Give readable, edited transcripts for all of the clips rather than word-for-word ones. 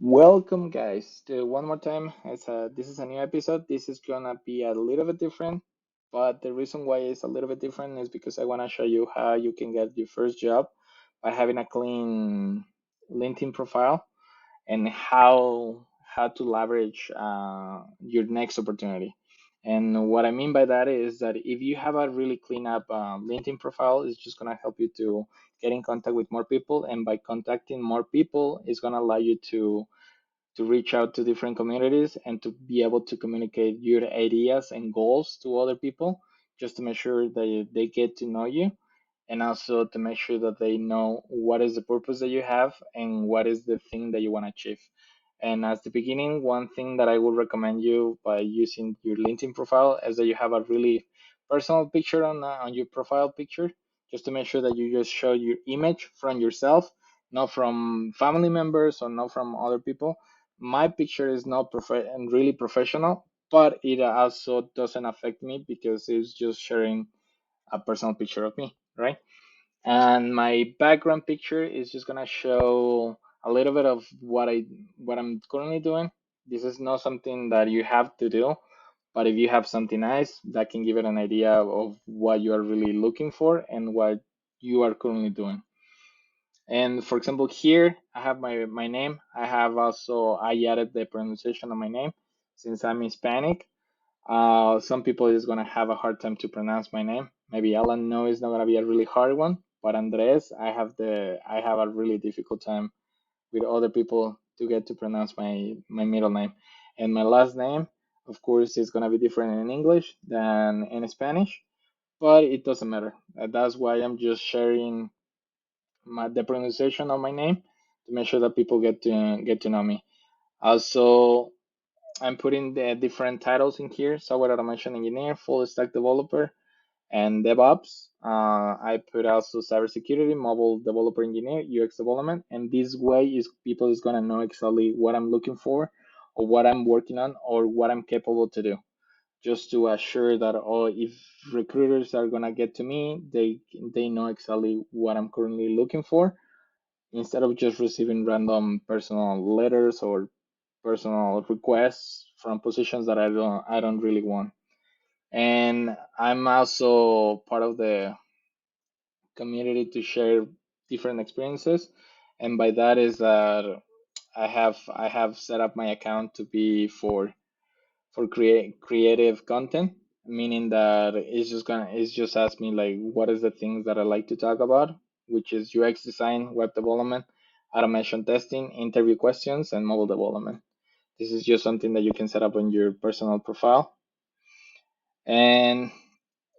Welcome, guys, to one more time. This is a new episode. This is gonna be a little bit different, but the reason why it's a little bit different is because I want to show you how you can get your first job by having a clean LinkedIn profile and how to leverage your next opportunity. And what I mean by that is that if you have a really clean up LinkedIn profile, it's just gonna help you to get in contact with more people, and by contacting more people, it's gonna allow you to reach out to different communities and to be able to communicate your ideas and goals to other people, just to make sure that they get to know you, and also to make sure that they know what is the purpose that you have and what is the thing that you want to achieve. And as the beginning, one thing that I would recommend you by using your LinkedIn profile is that you have a really personal picture on your profile picture, just to make sure that you just show your image from yourself, not from family members or not from other people. My picture is not and really professional, but it also doesn't affect me because it's just sharing a personal picture of me, right? And my background picture is just gonna show a little bit of what I'm currently doing. This is not something that you have to do, but if you have something nice, that can give it an idea of what you are really looking for and what you are currently doing. And for example, here I have my name. I have also I added the pronunciation of my name since I'm Hispanic. Some people is gonna have a hard time to pronounce my name. Maybe Alan, no, it's not gonna be a really hard one. But Andres, I have a really difficult time with other people to get to pronounce my middle name. And my last name, of course, is gonna be different in English than in Spanish, but it doesn't matter. That's why I'm just sharing the pronunciation of my name to make sure that people get to know me. Also, I'm putting the different titles in here: software automation engineer, full stack developer, and DevOps. I put also cybersecurity, mobile developer engineer, UX development, and this way is people is gonna know exactly what I'm looking for, or what I'm working on, or what I'm capable to do. Just to assure that if recruiters are gonna get to me, they know exactly what I'm currently looking for, instead of just receiving random personal letters or personal requests from positions that I don't really want. And I'm also part of the community to share different experiences, and by that is that I have set up my account to be for creative content, meaning that it's just ask me like what is the things that I like to talk about, which is UX design, web development, automation testing, interview questions, and mobile development. This is just something that you can set up on your personal profile. And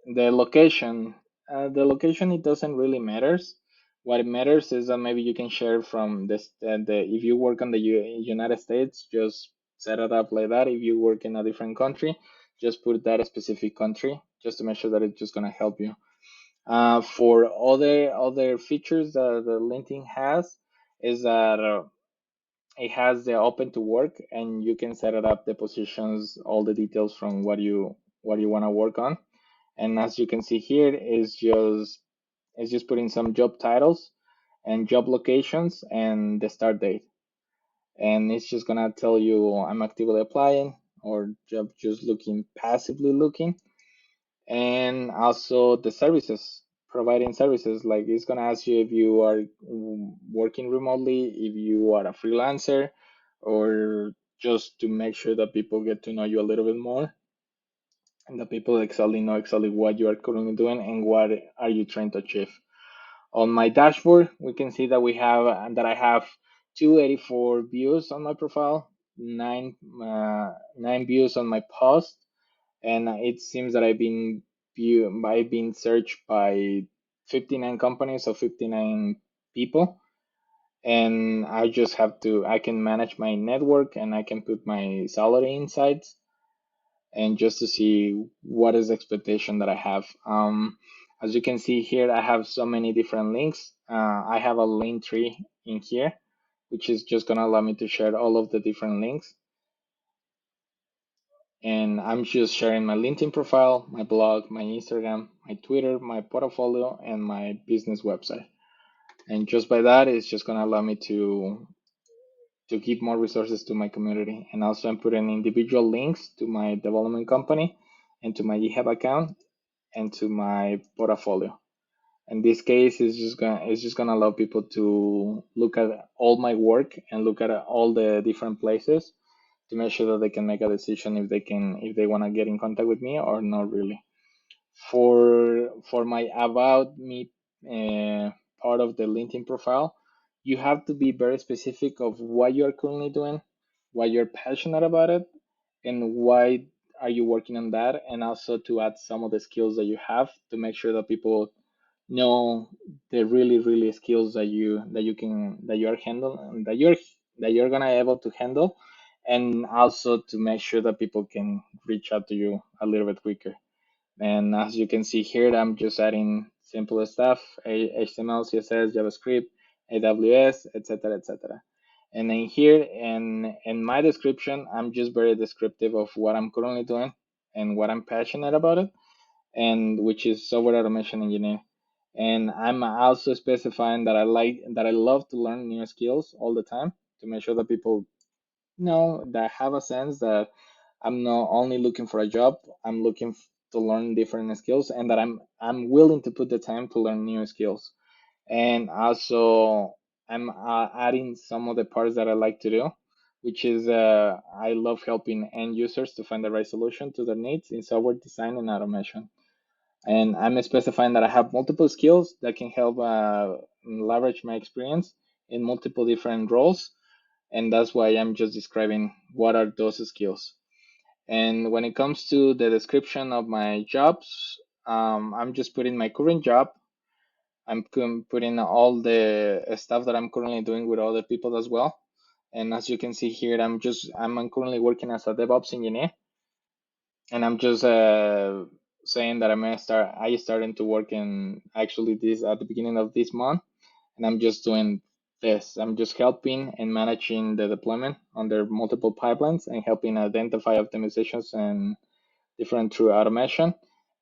the location, it doesn't really matters. What it matters is that maybe you can share from this if you work on the United States, just set it up like that. If you work in a different country, just put that specific country, just to make sure that it's just gonna help you. For other features that the LinkedIn has is that it has the open to work, and you can set it up the positions, all the details from what you want to work on. And as you can see here, is just putting some job titles and job locations and the start date. And it's just gonna tell you I'm actively applying or just looking, passively looking. And also the services, providing services, like it's gonna ask you if you are working remotely, if you are a freelancer, or just to make sure that people get to know you a little bit more, and that people exactly know exactly what you are currently doing and what are you trying to achieve. On my dashboard, we can see that I have 284 views on my profile, nine views on my post, and it seems that I've been searched by 59 companies or 59 people, and I can manage my network and I can put my salary insights, and just to see what is the expectation that I have. As you can see here, I have so many different links. I have a link tree in here, which is just gonna allow me to share all of the different links. And I'm just sharing my LinkedIn profile, my blog, my Instagram, my Twitter, my portfolio, and my business website. And just by that, it's just gonna allow me to to give more resources to my community. And also I'm putting individual links to my development company and to my GitHub account and to my portfolio. In this case, it's just gonna allow people to look at all my work and look at all the different places to make sure that they can make a decision if they want to get in contact with me or not really. For my about me part of the LinkedIn profile, you have to be very specific of what you're currently doing, why you're passionate about it, and why are you working on that, and also to add some of the skills that you have to make sure that people know the really skills that you're handling that you're gonna able to handle, and also to make sure that people can reach out to you a little bit quicker. And as you can see here, I'm just adding simple stuff: HTML, CSS, JavaScript, AWS, etc., etc. And then here in my description, I'm just very descriptive of what I'm currently doing and what I'm passionate about it, and which is software automation engineer. And I'm also specifying that I love to learn new skills all the time to make sure that people know that have a sense that I'm not only looking for a job, I'm looking to learn different skills, and that I'm willing to put the time to learn new skills. And also I'm adding some of the parts that I like to do, which is I love helping end users to find the right solution to their needs in software design and automation. And I'm specifying that I have multiple skills that can help leverage my experience in multiple different roles, and that's why I'm just describing what are those skills. And when it comes to the description of my jobs, I'm just putting my current job. I'm putting all the stuff that I'm currently doing with other people as well. And as you can see here, I'm currently working as a DevOps engineer, and I'm just saying that I started to work in actually this at the beginning of this month, and I'm just doing this. I'm just helping and managing the deployment under multiple pipelines and helping identify optimizations and different through automation.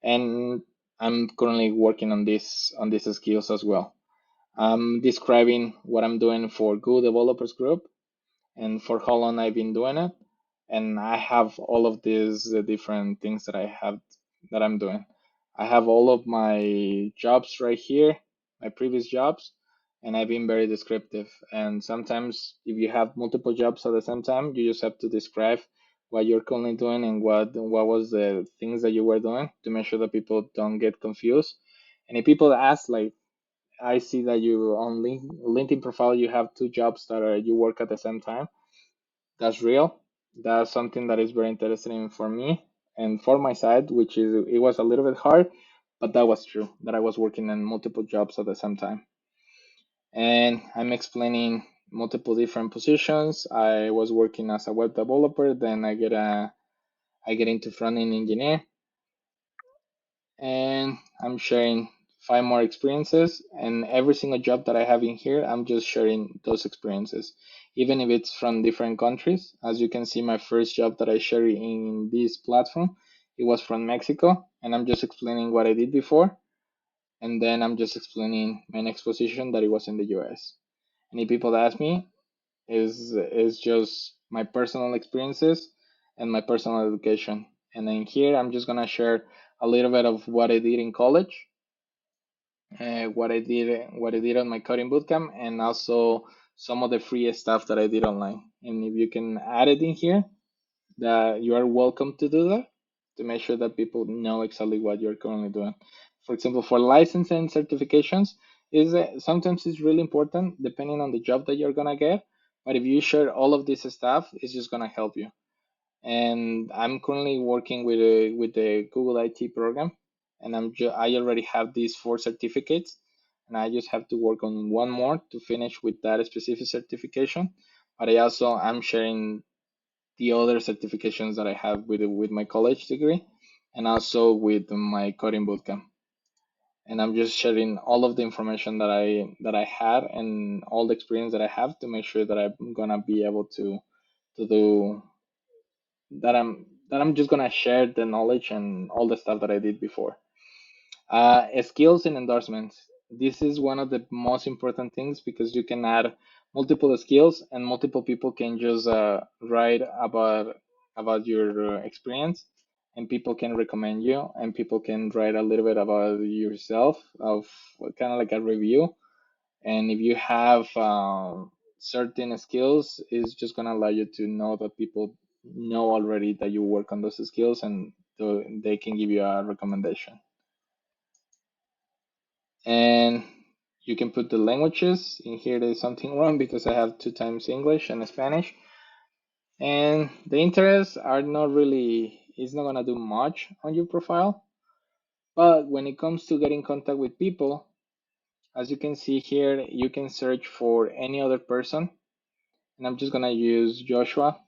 And I'm currently working on these skills as well. I'm describing what I'm doing for Go Developers Group and for how long I've been doing it. And I have all of these different things that I'm doing. I have all of my jobs right here, my previous jobs, and I've been very descriptive. And sometimes, if you have multiple jobs at the same time, you just have to describe what you're currently doing and what was the things that you were doing to make sure that people don't get confused. And if people ask, like, I see that you on LinkedIn profile you have two jobs that you work at the same time. That's real. That's something that is very interesting for me and for my side, which is it was a little bit hard, but that was true that I was working in multiple jobs at the same time. And I'm explaining multiple different positions. I was working as a web developer, then I get into front end engineer, and I'm sharing five more experiences. And every single job that I have in here, I'm just sharing those experiences, even if it's from different countries. As you can see, my first job that I share in this platform, it was from Mexico, and I'm just explaining what I did before. And then I'm just explaining my next position that it was in the US. Any people that ask me is just my personal experiences and my personal education. And then here I'm just gonna share a little bit of what I did in college, what I did on my coding bootcamp, and also some of the free stuff that I did online. And if you can add it in here, that you are welcome to do that to make sure that people know exactly what you're currently doing. For example, for license and certifications, is sometimes it's really important depending on the job that you're gonna get. But if you share all of this stuff, it's just gonna help you. And I'm currently working with the Google IT program, and I already have these four certificates, and I just have to work on one more to finish with that specific certification. But I'm sharing the other certifications that I have with my college degree, and also with my coding bootcamp. And I'm just sharing all of the information that I had and all the experience that I have to make sure that I'm gonna be able to do that I'm just gonna share the knowledge and all the stuff that I did before. Skills and endorsements. This is one of the most important things because you can add multiple skills, and multiple people can just write about your experience, and people can recommend you, and people can write a little bit about yourself, of kind of like a review. And if you have certain skills, it's just gonna allow you to know that people know already that you work on those skills, and they can give you a recommendation. And you can put the languages in here. There's something wrong because I have two times English and Spanish. And the interests are not really, it's not gonna do much on your profile. But when it comes to getting contact with people, as you can see here, you can search for any other person. And I'm just gonna use Joshua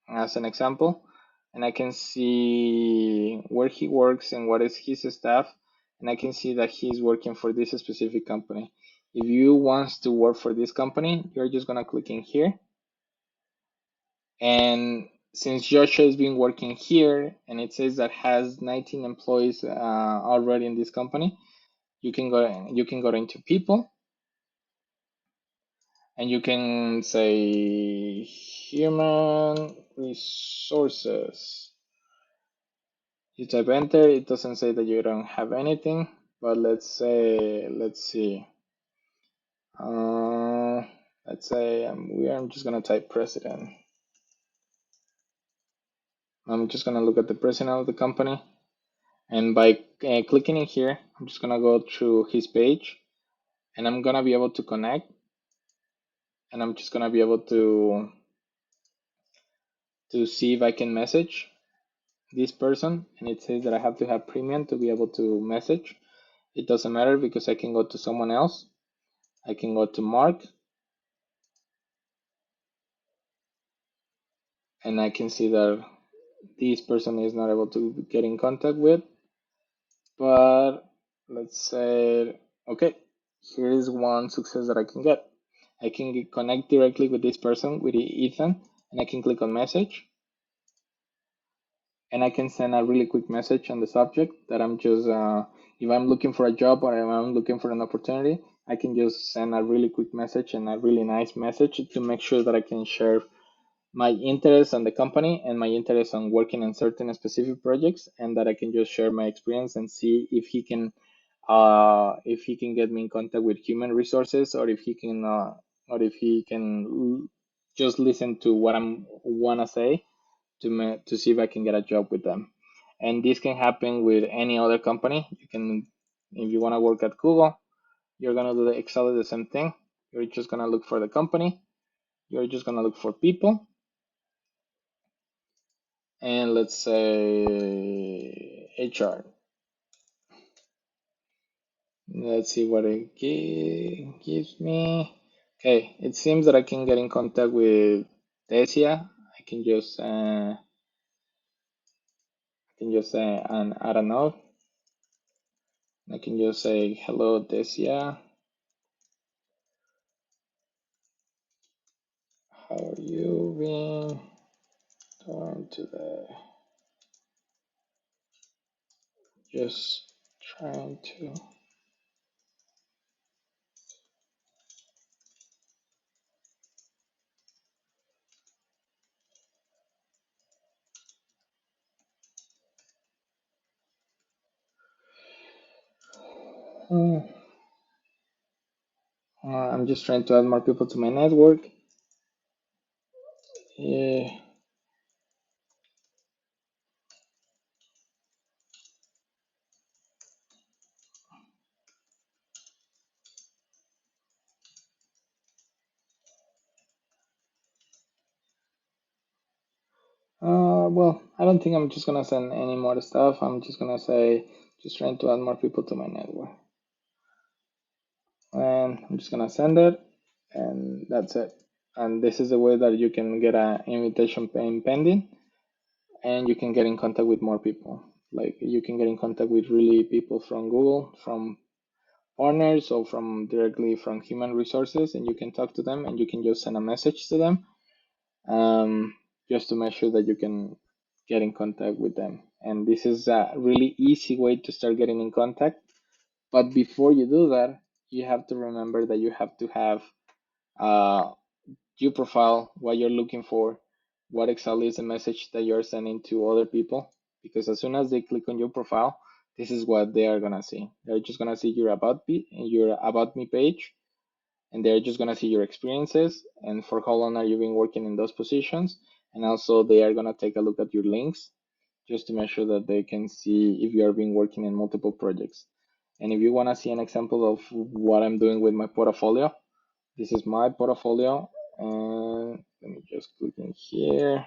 as an example. And I can see where he works and what is his staff. And I can see that he's working for this specific company. If you want to work for this company, you're just gonna click in here. And since Joshua has been working here and it says that has 19 employees already in this company, you can go into people, and you can say human resources. You type enter. It doesn't say that you don't have anything, but let's see. Let's say I'm just gonna type president. I'm just gonna look at the president of the company, and by clicking in here, I'm just gonna go through his page, and I'm gonna be able to connect, and I'm just gonna be able to see if I can message this person. And it says that I have to have premium to be able to message. It doesn't matter because I can go to someone else. I can go to Mark, and I can see that this person is not able to get in contact with. But let's say, okay, here is one success that I can get. I can connect directly with this person, with Ethan, and I can click on message. And I can send a really quick message on the subject that I'm just, if I'm looking for a job or if I'm looking for an opportunity, I can just send a really quick message and a really nice message to make sure that I can share my interest on the company and my interest on working on certain specific projects, and that I can just share my experience and see if he can get me in contact with human resources, or if he can just listen to what I'm wanna say to see if I can get a job with them. And this can happen with any other company. You can, if you wanna work at Google, you're gonna do exactly the same thing. You're just gonna look for the company. You're just gonna look for people, and let's say HR. Let's see what it gives me. Okay, it seems that I can get in contact with Desia. I can just and add a note. I can just say hello, Desia. How are you been doing today? Just trying to. I'm just trying to add more people to my network. Yeah. Well, I don't think I'm just gonna send any more stuff. I'm just gonna say, just trying to add more people to my network. And I'm just gonna send it, and that's it. And this is the way that you can get an invitation pending, and you can get in contact with more people. Like you can get in contact with really people from Google, from partners, or from directly from human resources, and you can talk to them, and you can just send a message to them, just to make sure that you can get in contact with them. And this is a really easy way to start getting in contact. But before you do that, you have to remember that you have to have your profile, what you're looking for, what exactly is the message that you're sending to other people. Because as soon as they click on your profile, this is what they are gonna see. They're just gonna see your about me page, and they're just gonna see your experiences and for how long are you been working in those positions. And also they are gonna take a look at your links just to make sure that they can see if you are been working in multiple projects. And if you wanna see an example of what I'm doing with my portfolio, this is my portfolio. And let me just click in here.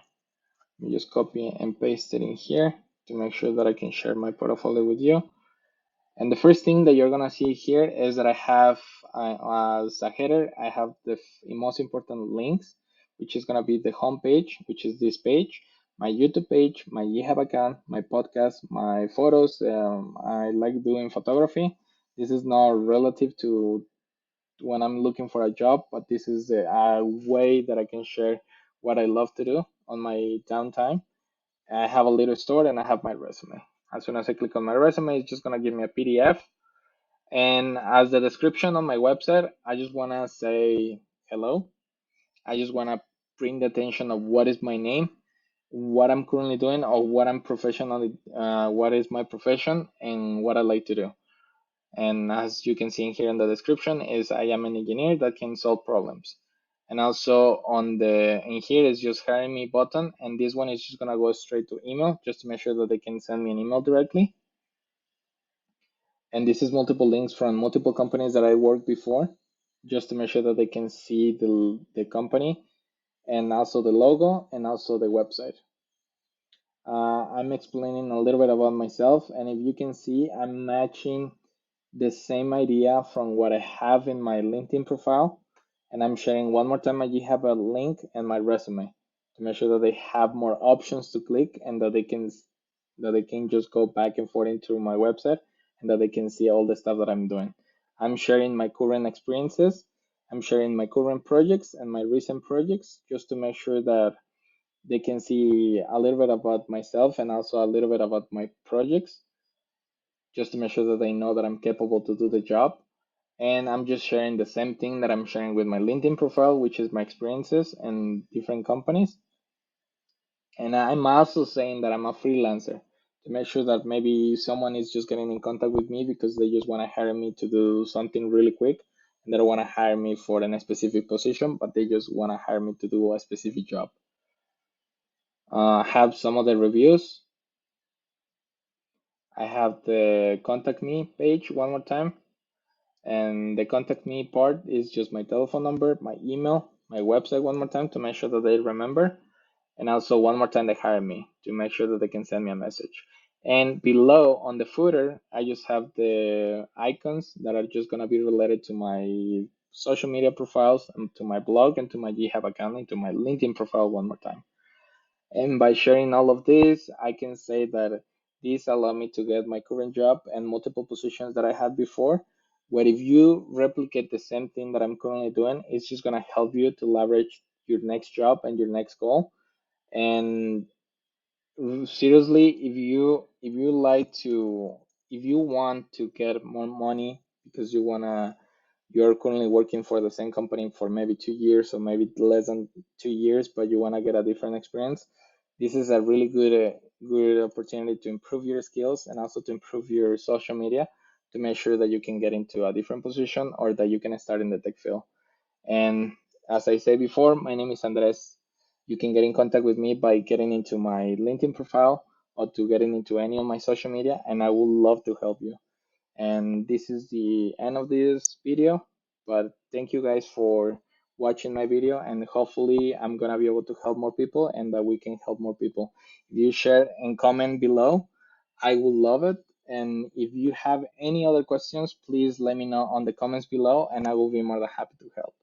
Let me just copy and paste it in here to make sure that I can share my portfolio with you. And the first thing that you're gonna see here is that I have, as a header, I have the most important links, which is gonna be the home page, which is this page, my YouTube page, my GitHub account, my podcast, my photos. I like doing photography. This is not relative to when I'm looking for a job, but this is a way that I can share what I love to do on my downtime. I have a little store and I have my resume. As soon as I click on my resume, it's just gonna give me a PDF. And as the description on my website, I just wanna say hello. I just wanna bring the attention of what is my name, what I'm currently doing, or what I'm professionally, what is my profession, and what I like to do. And as you can see in here in the description is I am an engineer that can solve problems. And also on the in here is just hiring me button, and this one is just gonna go straight to email just to make sure that they can send me an email directly. And this is multiple links from multiple companies that I worked before, just to make sure that they can see the company and also the logo and also the website. I'm explaining a little bit about myself, and if you can see, I'm matching the same idea from what I have in my LinkedIn profile, and I'm sharing one more time my GitHub link and my resume to make sure that they have more options to click and that they can just go back and forth into my website and that they can see all the stuff that I'm doing. I'm sharing my current experiences, I'm sharing my current projects and my recent projects just to make sure that they can see a little bit about myself and also a little bit about my projects, just to make sure that they know that I'm capable to do the job. And I'm just sharing the same thing that I'm sharing with my LinkedIn profile, which is my experiences in different companies. And I'm also saying that I'm a freelancer to make sure that maybe someone is just getting in contact with me because they just want to hire me to do something really quick, and they don't want to hire me for a specific position, but they just want to hire me to do a specific job. Have some of the reviews. I have the contact me page one more time. And the contact me part is just my telephone number, my email, my website one more time to make sure that they remember. And also one more time they hire me to make sure that they can send me a message. And below on the footer, I just have the icons that are just gonna be related to my social media profiles and to my blog and to my GitHub account and to my LinkedIn profile one more time. And by sharing all of this, I can say that this allowed me to get my current job and multiple positions that I had before. Where if you replicate the same thing that I'm currently doing, it's just gonna help you to leverage your next job and your next goal. And seriously, if you want to get more money because you're currently working for the same company for maybe 2 years or maybe less than 2 years, but you want to get a different experience, this is a really good opportunity to improve your skills and also to improve your social media to make sure that you can get into a different position or that you can start in the tech field. And as I said before, my name is Andres. You can get in contact with me by getting into my LinkedIn profile or to getting into any of my social media, and I would love to help you. And this is the end of this video, but thank you guys for watching my video, and hopefully I'm gonna be able to help more people and that we can help more people. If you share and comment below, I will love it. And if you have any other questions, please let me know on the comments below and I will be more than happy to help.